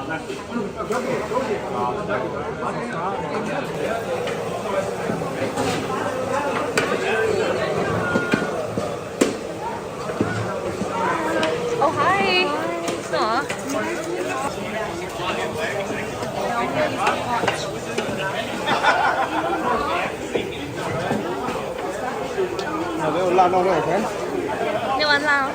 Oh hi. Aw. Nếu làm đâu này thế? Nếu ăn lao.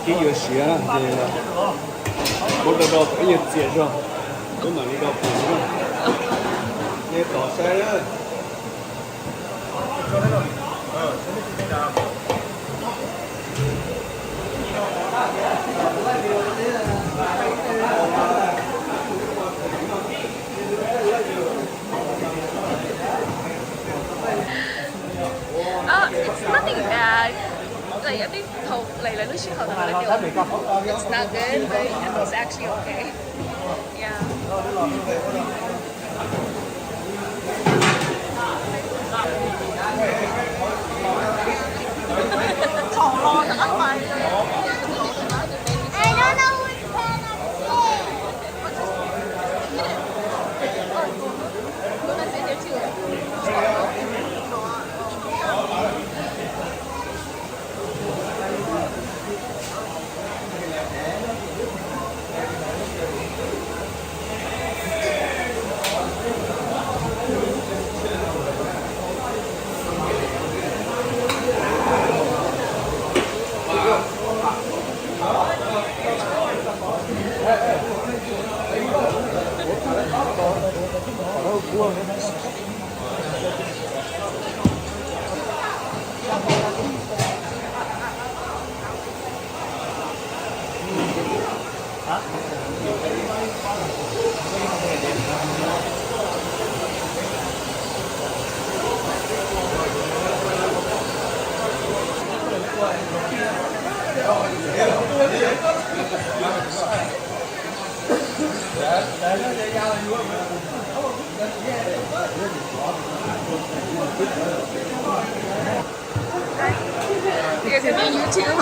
cái nhiều xía thì một đầu đầu phải nhiều tiền rồi, có mà đi đầu tiền rồi, nghe tỏ xe đó. It's nothing bad. Like I think like nước suốt hậu là it's not good, but it's actually okay. Yeah. I don't know which pen You guys gonna be on YouTube?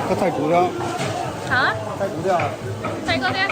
它太古了，Hả? 太古了。 Thấy có đấy.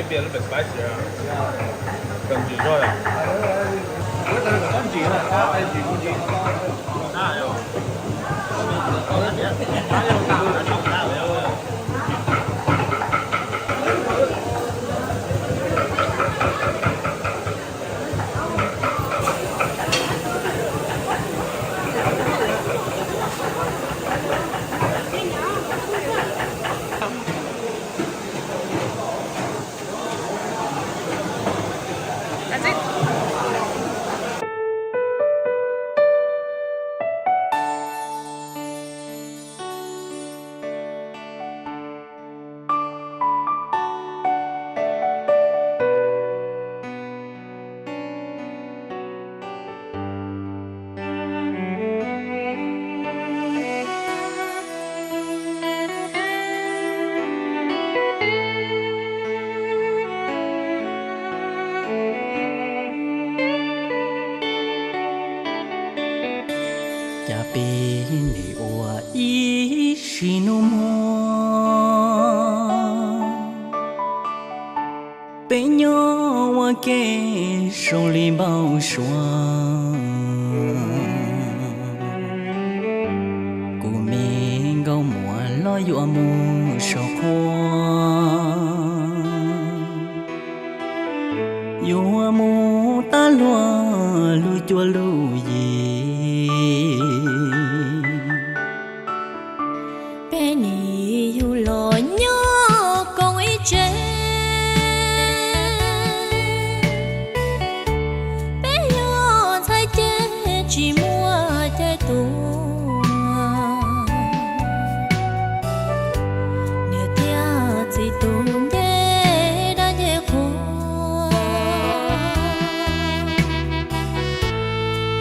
边那边spicy啊，跟住咗啦。跟住啦，跟住。啊有。That's it. ya pe ni oa I shinu mo pe nyo wa ke shong li bao shuang ku mi gao mo lo yu mu sho ko yu mu ta lo lu chua lu yi Penny you lo nhớ con ấy chế bé nhỏ thay chế chỉ mua thế tu nè tia chỉ tu nhé đã nhé khô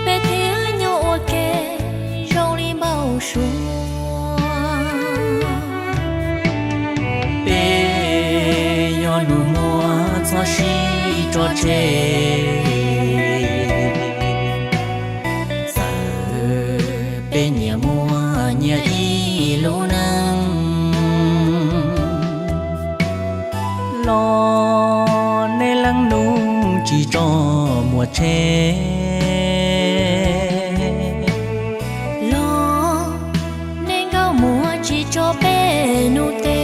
bé thia nhỏ kê rong đi bao xuống nu mua cho shi cho chê giờ bên nhà mua nhà y lô năng lo nê lăng nu chỉ cho mùa chê lo nên gạo mùa chỉ cho bé nu tê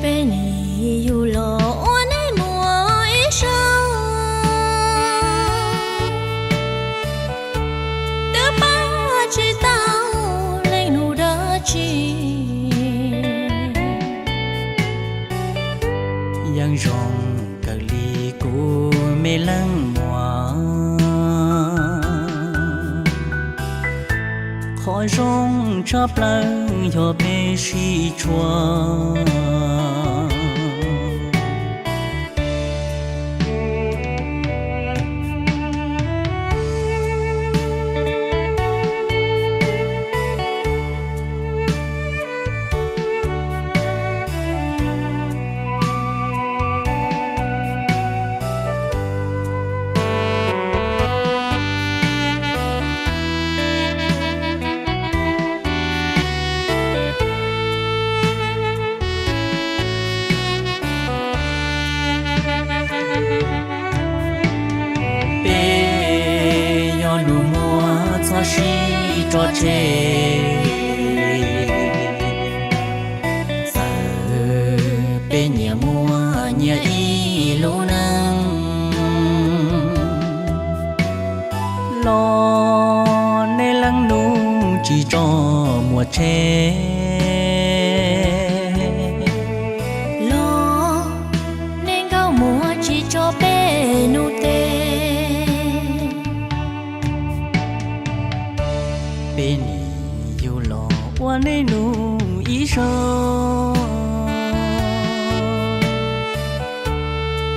Penny you lo ôn mùa ấy sao từ ba chỉ tao lên nụ đã chi yang rong cờ ly cô mê lăng mùa khó rong chắp lăng cho bé suy chua cho shi cho chê giờ bên nhà mua nhà y lô năng lo nê lăng nu chỉ cho mùa chê lo nên gạo mùa chỉ cho bé nu tê bên yêu lo qua nơi nu ý sơ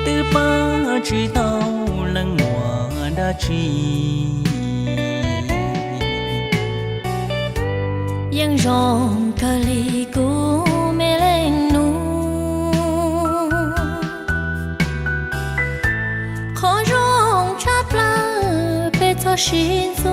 từ ba chỉ tao lăng mùa đã chi yang rong kali ku meleng nu khó rong chắp la bé cho xin du